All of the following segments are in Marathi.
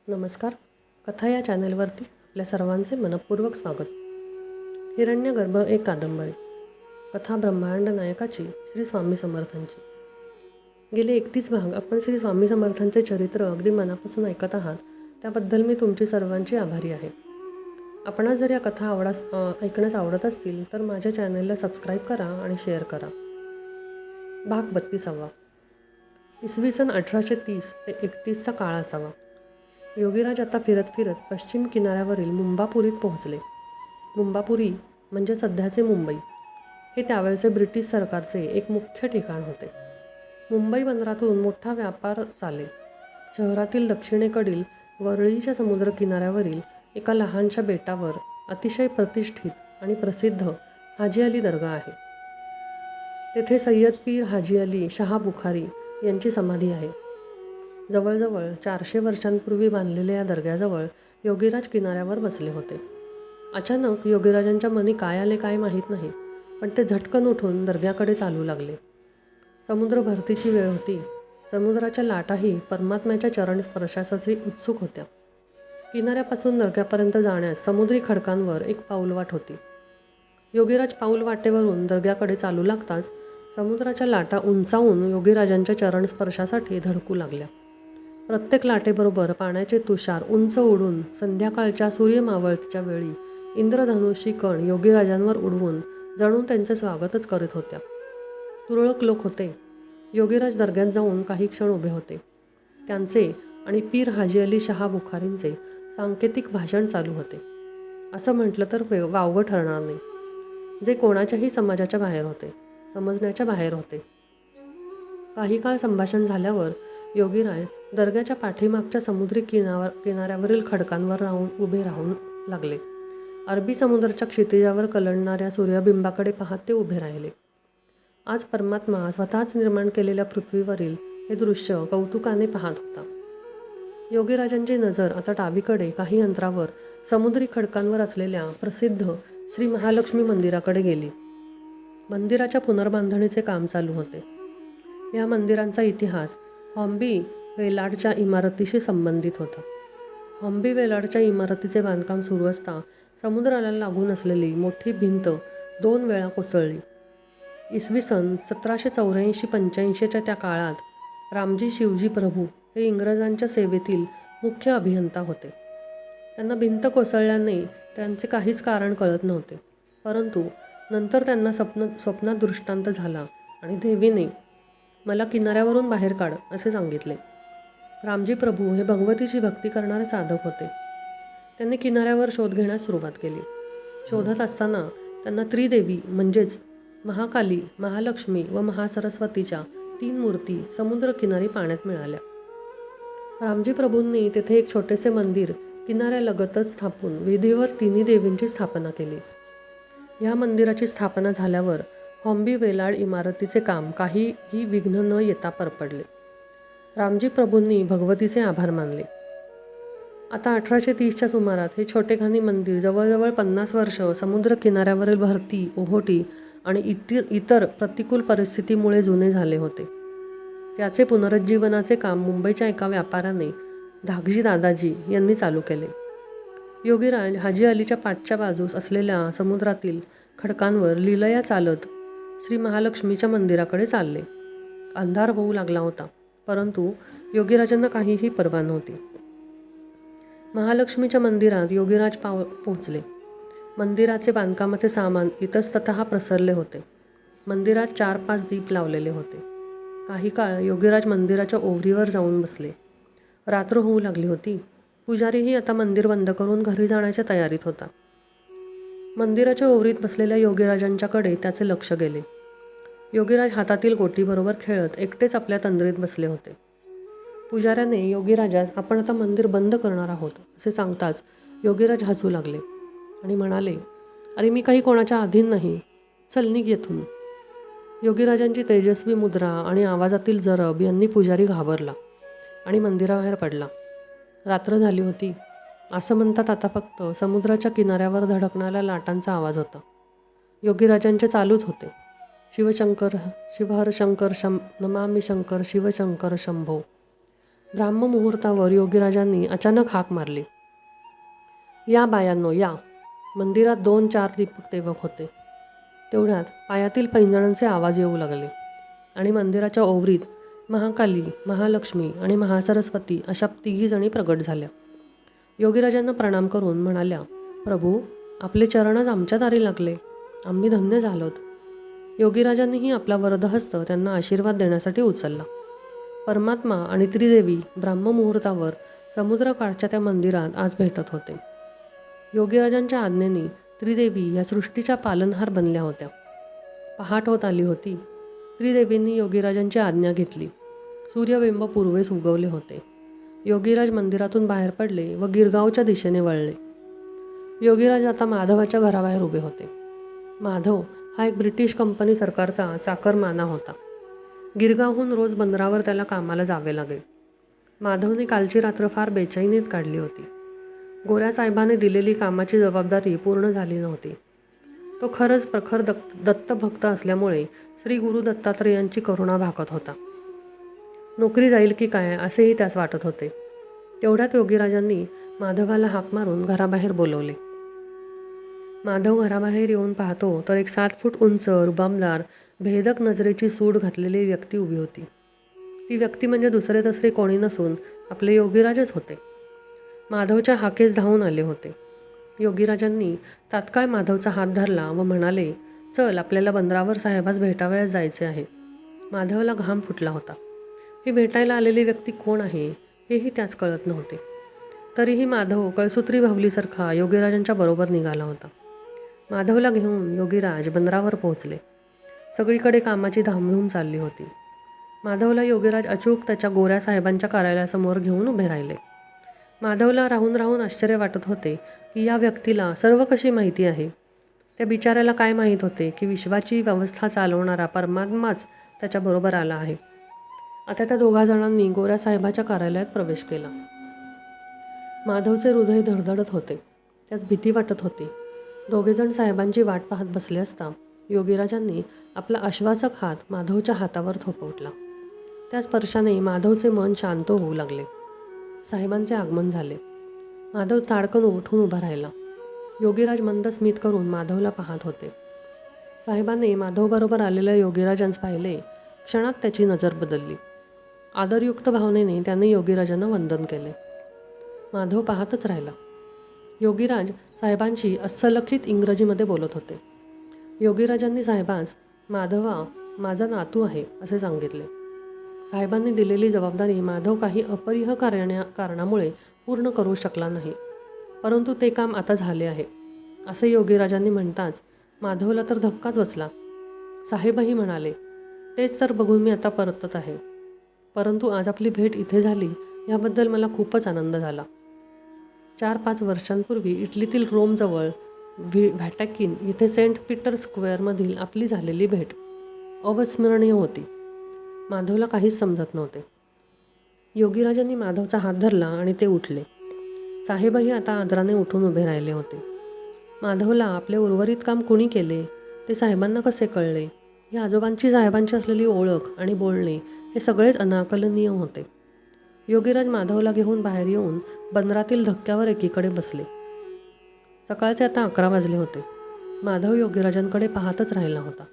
नमस्कार. कथा या चॅनलवरती आपल्या सर्वांचे मनपूर्वक स्वागत. हिरण्यगर्भ एक कादंबरी. कथा ब्रह्मांड नायकाची श्री स्वामी समर्थांची. गेले 31 भाग आपण श्री स्वामी समर्थांचे चरित्र अगदी मनापासून ऐकत आहात, त्याबद्दल मी तुमची सर्वांची आभारी आहे. आपणास जर या कथा ऐकण्यास आवडत असतील तर माझ्या चॅनलला सबस्क्राईब करा आणि शेअर करा. भाग 32. इसवी सन 1830 ते 31चा काळ असावा. योगीराज आता फिरत फिरत पश्चिम किनाऱ्यावरील मुंबापुरीत पोहोचले. मुंबापुरी म्हणजे सध्याचे मुंबई. हे त्यावेळचे ब्रिटिश सरकारचे एक मुख्य ठिकाण होते. मुंबई बंदरातून मोठा व्यापार चाले. शहरातील दक्षिणेकडील वरळीच्या समुद्रकिनाऱ्यावरील एका लहानशा बेटावर अतिशय प्रतिष्ठित आणि प्रसिद्ध हाजी अली दर्गा आहे. तेथे सय्यद पीर हाजी अली शाह बुखारी यांची समाधी आहे. जवळजवळ 400 वर्षांपूर्वी बांधलेल्या या दर्ग्याजवळ योगीराज किनाऱ्यावर बसले होते. अचानक योगीराजांच्या मनी काय आले काय माहीत नाही, पण ते झटकन उठून दर्ग्याकडे चालू लागले. समुद्र भरतीची वेळ होती. समुद्राच्या लाटाही परमात्म्याच्या चरण स्पर्शासाठी उत्सुक होत्या. किनाऱ्यापासून दर्ग्यापर्यंत जाण्यास समुद्री खडकांवर एक पाऊलवाट होती. योगीराज पाऊल वाटेवरून दर्ग्याकडे चालू लागताच समुद्राच्या लाटा उंचावून योगीराजांच्या चरणस्पर्शासाठी धडकू लागल्या. प्रत्येक लाटेबरोबर पाण्याचे तुषार उंच उडून संध्याकाळच्या सूर्यमावळतीच्या वेळी इंद्रधनुष्य कण योगीराजांवर उडवून जणू त्यांचे स्वागतच करीत होत्या. तुरळक लोक होते. योगीराज दर्ग्यात जाऊन काही क्षण उभे होते. त्यांचे आणि पीर हाजी अली शाह बुखारींचे सांकेतिक भाषण चालू होते. असं म्हटलं तर वावगं ठरणार नाही. जे कोणाच्याही समाजाच्या बाहेर होते, समजण्याच्या बाहेर होते. काही काळ संभाषण झाल्यावर योगीराज दर्ग्याच्या पाठीमागच्या समुद्री किनाऱ्यावरील खडकांवर उभे राहून लागले. अरबी समुद्राच्या क्षितिजावर कलंडणाऱ्या सूर्यबिंबाकडे पाहत ते उभे राहिले. आज परमात्मा स्वतःच निर्माण केलेल्या पृथ्वीवरील हे दृश्य कौतुकाने पाहत होता. योगीराजांची नजर आता डावीकडे काही अंतरावर समुद्री खडकांवर असलेल्या प्रसिद्ध श्री महालक्ष्मी मंदिराकडे गेली. मंदिराच्या पुनर्बांधणीचे काम चालू होते. या मंदिरांचा इतिहास हॉम्बी वेलाडच्या इमारतीशी संबंधित होता. हॉम्बी वेलाडच्या इमारतीचे बांधकाम सुरू असता समुद्राला लागून असलेली मोठी भिंत 2 वेळा कोसळली. इसवी सन 1784-85च्या त्या काळात रामजी शिवजी प्रभू हे इंग्रजांच्या सेवेतील मुख्य अभियंता होते. त्यांना भिंत कोसळल्याने त्यांचे काहीच कारण कळत नव्हते. परंतु नंतर त्यांना स्वप्नात दृष्टांत झाला आणि देवीने मला किनाऱ्यावरून बाहेर काढ असे सांगितले. रामजी प्रभू हे भगवतीची भक्ती करणारे साधक होते. त्यांनी किनाऱ्यावर शोध घेण्यास सुरुवात केली. शोधत असताना त्यांना त्रिदेवी म्हणजेच महाकाली, महालक्ष्मी व महासरस्वतीच्या 3 मूर्ती समुद्रकिनारी पाण्यात मिळाल्या. रामजी प्रभूंनी तेथे एक छोटेसे मंदिर किनाऱ्यालगतच स्थापून विधिवत तिन्ही देवींची स्थापना केली. ह्या मंदिराची स्थापना झाल्यावर हॉम्बी वेलाड इमारतीचे काम काहीही विघ्न न येता पार पडले. रामजी प्रभूंनी भगवतीचे आभार मानले. आता 1830च्या सुमारात हे छोटेखानी मंदिर जवळजवळ 50 वर्ष समुद्र किनाऱ्यावरील भरती, ओहोटी आणि इतर प्रतिकूल परिस्थितीमुळे जुने झाले होते. त्याचे पुनरुज्जीवनाचे काम मुंबईच्या एका व्यापाऱ्याने धाकजी दादाजी यांनी चालू केले. योगीराज हाजी अलीच्या पाठच्या बाजूस असलेल्या समुद्रातील खडकांवर लीलया चालत श्री महालक्ष्मीच्या मंदिराकडे चालले. अंधार होऊ लागला होता, परंतु योगीराजांना काहीही पर्वा नव्हती. महालक्ष्मीच्या मंदिरात योगीराज पोहोचले. मंदिराचे बांधकामाचे सामान इतस्ततः प्रसरले होते. मंदिरात 4-5 दीप लावलेले होते. काही काळ योगीराज मंदिराच्या ओवरीवर जाऊन बसले. रात्र होऊ लागली होती. पुजारीही आता मंदिर बंद करून घरी जाण्याच्या तयारीत होता. मंदिराच्या ओवरीत बसलेल्या योगीराजांच्याकडे त्याचे लक्ष गेले. योगीराज हातातील गोटीबरोबर खेळत एकटेच आपल्या तंद्रीत बसले होते. पुजाऱ्याने योगीराजास आपण आता मंदिर बंद करणार आहोत असे सांगताच योगीराज हसू लागले आणि म्हणाले, अरे मी काही कोणाच्या अधीन नाही, चल निघ येथून. योगीराजांची तेजस्वी मुद्रा आणि आवाजातील जरब यांनी पुजारी घाबरला आणि मंदिराबाहेर पडला. रात्र झाली होती. असं म्हणतात आता फक्त समुद्राच्या किनाऱ्यावर धडकणाऱ्या लाटांचा आवाज होता. योगीराजांचे चालूच होते, शिवशंकर शिवहर शंकर नमामि शंकर शिवशंकर शंभो. ब्राह्ममुहूर्तावर योगीराजांनी अचानक हाक मारली, "या बायांनो या." मंदिरात 2-4 दीपक तेवत होते. तेवढ्यात पायातील पैंजणांचे आवाज येऊ लागले आणि मंदिराच्या ओवरीत महाकाली, महालक्ष्मी आणि महासरस्वती अशा 3 जणी प्रगट झाल्या. योगीराजांना प्रणाम करून म्हणाल्या, "प्रभू, आपले चरणच आमच्या दारी लागले. आम्ही धन्य झालोत." योगीराजांनीही आपला वरदहस्त त्यांना आशीर्वाद देण्यासाठी उचलला. परमात्मा आणि त्रिदेवी ब्राह्ममुहूर्तावर समुद्रकाठच्या त्या मंदिरात आज भेटत होते. योगीराजांच्या आज्ञेने त्रिदेवी या सृष्टीच्या पालनहार बनल्या होत्या. पहाट होत आली होती. त्रिदेवींनी योगीराजांची आज्ञा घेतली. सूर्यबिंब पूर्वेस उगवले होते. योगीराज मंदिरातून बाहेर पडले व गिरगावच्या दिशेने वळले. योगीराज आता माधवाच्या घराबाहेर उभे होते. माधव हा एक ब्रिटिश कंपनी सरकारचा चाकरमाना होता. गिरगावहून रोज बंदरावर त्याला कामाला जावे लागे. माधवने कालची रात्र फार बेचैनीत काढली होती. गोऱ्या साहेबाने दिलेली कामाची जबाबदारी पूर्ण झाली नव्हती. तो खरंच प्रखर दत्तभक्त असल्यामुळे श्री गुरु दत्तात्रेयांची करुणा भाकत होता. नोकरी जाईल की काय असेही त्यास वाटत होते. तेवढ्यात योगीराजांनी माधवाला हाक मारून घराबाहेर बोलवले. माधव घराबाहेर येऊन पाहतो तर एक 7 फूट उंच, रुबाबदार, भेदक नजरेची सूड घातलेली व्यक्ती उभी होती. ती व्यक्ती म्हणजे दुसरे तसरे कोणी नसून आपले योगीराजच होते. माधवच्या हाकेस धावून आले होते. योगीराजांनी तात्काळ माधवचा हात धरला व म्हणाले, "चल, आपल्याला बंदरावर साहेबास भेटावयास जायचे आहे." माधवला घाम फुटला होता. ही भेटायला आलेली व्यक्ती कोण आहे हेही त्यास कळत नव्हते. तरीही माधव कळसूत्री बाहुलीसारखा योगीराजांच्या बरोबर निघाला होता. माधवला घेऊन योगीराज बंदरावर पोहोचले. सगळीकडे कामाची धामधूम चालली होती. माधवला योगीराज अचूक त्याच्या गोऱ्या साहेबांच्या कार्यालयासमोर घेऊन उभे राहिले. माधवला राहून राहून आश्चर्य वाटत होते की या व्यक्तीला सर्व कशी माहिती आहे. त्या बिचाऱ्याला काय माहीत होते की विश्वाची व्यवस्था चालवणारा परमात्माच त्याच्याबरोबर आला आहे. आता त्या 2 जणांनी गोऱ्या साहेबाच्या कार्यालयात प्रवेश केला. माधवचे हृदय धडधडत होते. त्यास भीती वाटत होती. 2 जण साहेबांची वाट पाहत बसले असता योगीराजांनी आपला आश्वासक हात माधवच्या हातावर थोपवला. त्या स्पर्शाने माधवचे मन शांत होऊ लागले. साहेबांचे आगमन झाले. माधव ताडकन उठून उभा राहिला. योगीराज मंद स्मित करून माधवला पाहत होते. साहेबांनी माधवबरोबर आलेल्या योगीराजांस पाहिले. क्षणात त्याची नजर बदलली. आदरयुक्त भावनेने त्याने योगीराजांना वंदन केले. माधव पाहतच राहिला. योगीराज साहेबांशी अस्सलखित इंग्रजीमध्ये बोलत होते. योगीराजांनी साहेबांस, "माधवा, माझा नातू आहे," असे सांगितले. साहेबांनी दिलेली जबाबदारी माधव काही अपरिहार्य कारणामुळे पूर्ण करू शकला नाही. परंतु ते काम आता झाले आहे असे योगीराजांनी म्हणताच माधवला तर धक्काच बसला. साहेबही म्हणाले, "तेच तर बघून मी आता परतत आहे. परंतु आज आपली भेट इथे झाली याबद्दल मला खूपच आनंद झाला." 4-5 वर्षांपूर्वी इटलीतील रोमजवळ व्हॅटिकन येथे सेंट पीटर स्क्वेअरमधील आपली झालेली भेट अविस्मरणीय होती. माधवला काहीच समजत नव्हते. योगीराजांनी माधवचा हात धरला आणि ते उठले. साहेबही आता आदराने उठून उभे राहिले होते. माधवला आपले उर्वरित काम कुणी केले ते साहेबांना कसे कळले, या आजोबांची साहेबांची असलेली ओळख आणि बोलणे हे सगळेच अनाकलनीय होते. योगीराज माधवला घेऊन बाहेर येऊन बंदरातील धक्क्यावर एकीकडे बसले. सकाळचे आता 11 वाजले होते. माधव योगीराजांकडे पाहतच राहिला होता.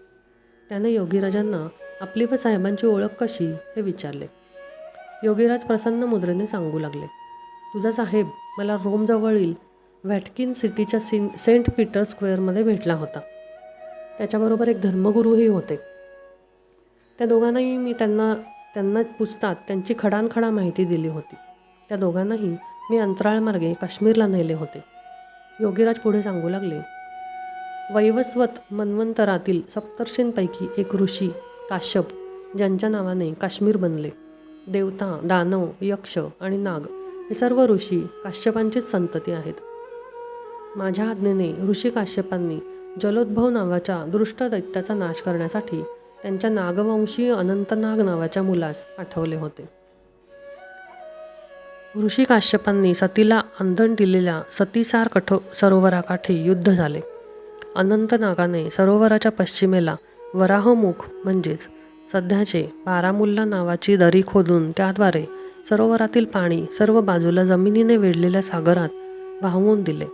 त्याने योगीराजांना आपली व साहेबांची ओळख कशी हे विचारले. योगीराज प्रसन्न मुद्रेने सांगू लागले, "तुझा साहेब मला रोमजवळील व्हॅटिकन सिटीच्या सेंट पीटर स्क्वेअरमध्ये भेटला होता. त्याच्याबरोबर एक धर्मगुरूही होते. त्या दोघांनाही मी त्यांना पुसतात त्यांची खडानखडा माहिती दिली होती. त्या दोघांनाही मी अंतराळमार्गे काश्मीरला नेले होते." योगीराज पुढे सांगू लागले, "वैवस्वत मन्वंतरातील सप्तर्षींपैकी एक ऋषी काश्यप, ज्यांच्या नावाने काश्मीर बनले. देवता, दानव, यक्ष आणि नाग हे सर्व ऋषी काश्यपांचीच संतती आहेत. माझ्या आज्ञेने ऋषी काश्यपांनी जलोद्भव नावाच्या दृष्ट दैत्याचा नाश करण्यासाठी त्यांच्या नागवंशीय अनंतनाग नावाच्या मुलास पाठवले होते. ऋषी काश्यपांनी सतीला आंधण दिलेल्या सतीसार सरोवराकाठी युद्ध झाले. अनंतनागाने सरोवराच्या पश्चिमेला वराहमुख म्हणजेच सध्याचे बारामुल्ला नावाची दरी खोदून त्याद्वारे सरोवरातील पाणी सर्व बाजूला जमिनीने वेढलेल्या सागरात वाहवून दिले.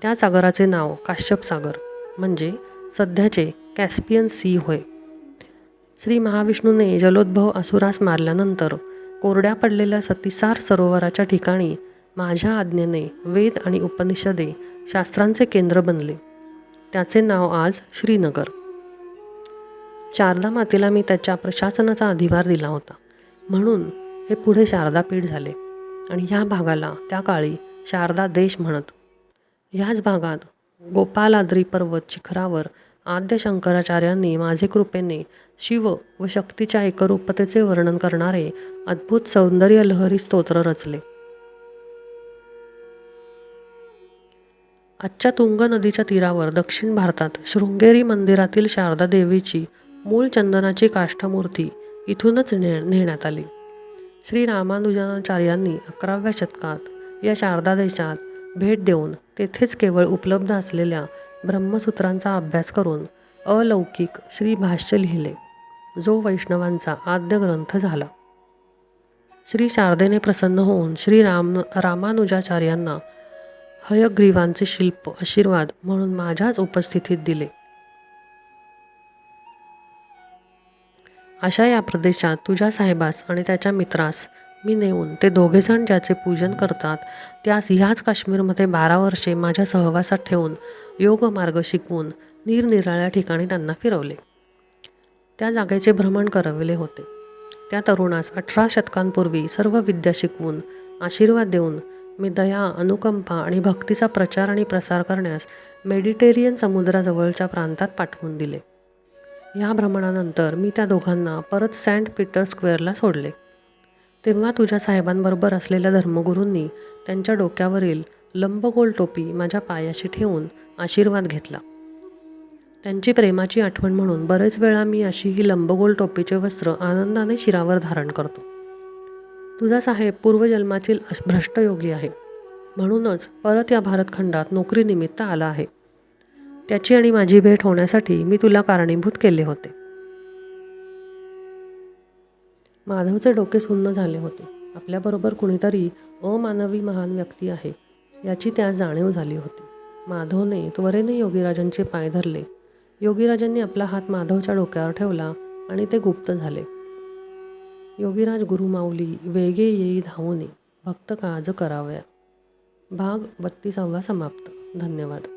त्या सागराचे नाव काश्यप सागर म्हणजे सध्याचे कॅस्पियन सी होय. श्री महाविष्णूने जलोद्भव असुरास मारल्यानंतर कोरड्या पडलेल्या सतीसार सरोवराच्या ठिकाणी माझ्या आज्ञेने वेद आणि उपनिषदे शास्त्रांचे केंद्र बनले. त्याचे नाव आज श्रीनगर. शारदा मातेला मी त्याच्या प्रशासनाचा अधिभार दिला होता, म्हणून हे पुढे शारदापीठ झाले आणि ह्या भागाला त्या काळी शारदा देश म्हणत. ह्याच भागात गोपालाद्री पर्वत शिखरावर आद्य शंकराचार्यांनी माझे कृपेने शिव व शक्तीच्या एकरूपतेचे वर्णन करणारे अद्भुत सौंदर्यलहरी स्तोत्र रचले. आजच्या तुंग नदीच्या तीरावर दक्षिण भारतात शृंगेरी मंदिरातील शारदा देवीची मूळ चंदनाची काष्ठमूर्ती इथूनच नेण्यात आली. श्री रामानुजाचार्यांनी 11व्या शतकात या शारदा देशात भेट देऊन तेथेच केवळ उपलब्ध असलेल्या ब्रह्मसूत्रांचा अभ्यास करून अलौकिक श्री भाष्य लिहिले, जो वैष्णवांचा आद्य ग्रंथ झाला. श्री शारदेने प्रसन्न होऊन श्री रामानुजाचार्यांना हयग्रीवांचे शिल्प आशीर्वाद म्हणून माझ्याच उपस्थितीत दिले. अशा या प्रदेशात तुझ्या साहेबास आणि त्याच्या मित्रास मी नेऊन ते दोघेजण ज्याचे पूजन करतात त्यास ह्याच काश्मीरमध्ये 12 वर्षे माझ्या सहवासात ठेवून योगमार्ग शिकवून निरनिराळ्या ठिकाणी त्यांना फिरवले. त्या जागेचे भ्रमण करविले होते. त्या तरुणास 18 शतकांपूर्वी सर्व विद्या शिकवून आशीर्वाद देऊन मी दया, अनुकंपा आणि भक्तीचा प्रचार आणि प्रसार करण्यास मेडिटेरियन समुद्राजवळच्या प्रांतात पाठवून दिले. या भ्रमणानंतर मी त्या दोघांना परत सेंट पीटर स्क्वेअरला सोडले. तेव्हा तुझ्या साहेबांबरोबर असलेल्या धर्मगुरूंनी त्यांच्या डोक्यावरील लंबगोल टोपी माझ्या पायाशी ठेवून आशीर्वाद घेतला. त्यांची प्रेमाची आठवण म्हणून बरेच वेळा मी अशी ही लंबगोल टोपीचे वस्त्र आनंदाने शिरावर धारण करतो. तुझा साहेब पूर्वजन्मातील भ्रष्टयोगी आहे, म्हणूनच परत या भारतखंडात नोकरीनिमित्त आला आहे. त्याची आणि माझी भेट होण्यासाठी मी तुला कारणीभूत केले होते. माधवचे डोके सुन्न झाले होते. आपल्याबरोबर कुणीतरी अमानवी महान व्यक्ती आहे याची त्यास जाणीव झाली होती. माधवने त्वरेने योगीराजांचे पाय धरले. योगीराजांनी आपला हात माधवच्या डोक्यावर ठेवला आणि ते गुप्त झाले. योगीराज गुरुमाऊली वेगे येई धावूनी भक्त काज करावया. भाग 32 समाप्त. धन्यवाद.